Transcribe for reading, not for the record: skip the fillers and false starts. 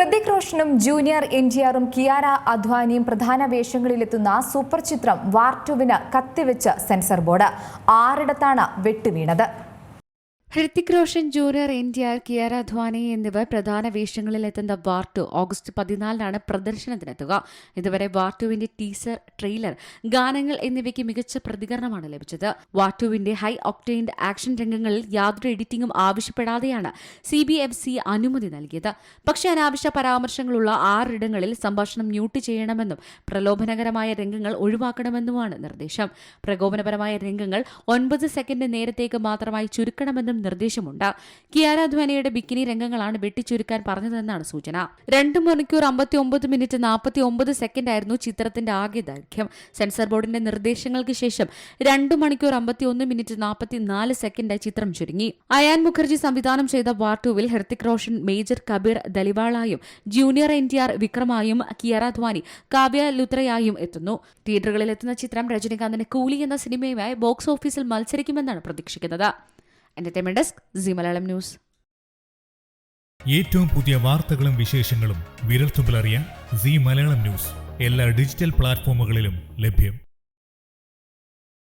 ഹൃതിക് റോഷനും ജൂനിയർ എൻടിആറും കിയാര അദ്വാനിയും പ്രധാന വേഷങ്ങളിലെത്തുന്ന സൂപ്പർ ചിത്രം വാർ 2-വിന് കത്തിവെച്ച് സെൻസർ ബോർഡ് 6 വെട്ടുവീണത്. ഹൃതിക് റോഷൻ, ജൂനിയർ എൻടിആർ, കിയാര അദ്വാനി എന്നിവർ പ്രധാന വേഷങ്ങളിലെത്തുന്ന വാർ 2 ഓഗസ്റ്റ് 14 പ്രദർശനത്തിനെത്തുക. ഇതുവരെ വാർ 2-വിന്റെ ടീസർ, ട്രെയിലർ, ഗാനങ്ങൾ എന്നിവയ്ക്ക് മികച്ച പ്രതികരണമാണ് ലഭിച്ചത്. വാർ 2-വിന്റെ ഹൈ ഒക്ടെയ്ൻഡ് ആക്ഷൻ രംഗങ്ങളിൽ യാതൊരു എഡിറ്റിംഗും ആവശ്യപ്പെടാതെയാണ് CBFC അനുമതി നൽകിയത്. പക്ഷേ അനാവശ്യ പരാമർശങ്ങളുള്ള 6 ഇടങ്ങളിൽ സംഭാഷണം മ്യൂട്ട് ചെയ്യണമെന്നും പ്രലോഭനകരമായ രംഗങ്ങൾ ഒഴിവാക്കണമെന്നുമാണ് നിർദ്ദേശം. പ്രകോപനപരമായ രംഗങ്ങൾ 9 സെക്കൻഡ് നേരത്തേക്ക് മാത്രമായി ചുരുക്കണമെന്നും നിർദ്ദേശമുണ്ട്. കിയാര അദ്വാനിയുടെ ബിക്കിനി രംഗങ്ങളാണ് വെട്ടിച്ചുരുക്കാൻ പറഞ്ഞതെന്നാണ് സൂചന. 2 മണിക്കൂർ 59 മിനിറ്റ് 49 സെക്കൻഡ് ആയിരുന്നു ചിത്രത്തിന്റെ ആകെ ദൈർഘ്യം. സെൻസർ ബോർഡിന്റെ നിർദ്ദേശങ്ങൾക്ക് ശേഷം 2 മണിക്കൂർ 51 മിനിറ്റ് 44 സെക്കൻഡായി ചിത്രം ചുരുങ്ങി. അയാൻ മുഖർജി സംവിധാനം ചെയ്ത വാർ 2-വിൽ ഹൃതിക് റോഷൻ മേജർ കബീർ ദലിവാളായും ജൂനിയർ എൻടിആർ വിക്രമായും കിയാര അദ്വാനി കാവ്യ ലുത്രയായും എത്തുന്നു. തിയേറ്ററുകളിൽ എത്തുന്ന ചിത്രം രജനികാന്തിന്റെ കൂലി എന്ന സിനിമയുമായി ബോക്സ് ഓഫീസിൽ മത്സരിക്കുമെന്നാണ് പ്രതീക്ഷിക്കുന്നത്. Entertainment desk, C Malayalam news. ഏറ്റവും പുതിയ വാർത്തകളും വിശേഷങ്ങളും വിരൽത്തുമ്പിലറിയാൻ സി മലയാളം ന്യൂസ് എല്ലാ ഡിജിറ്റൽ പ്ലാറ്റ്ഫോമുകളിലും ലഭ്യം.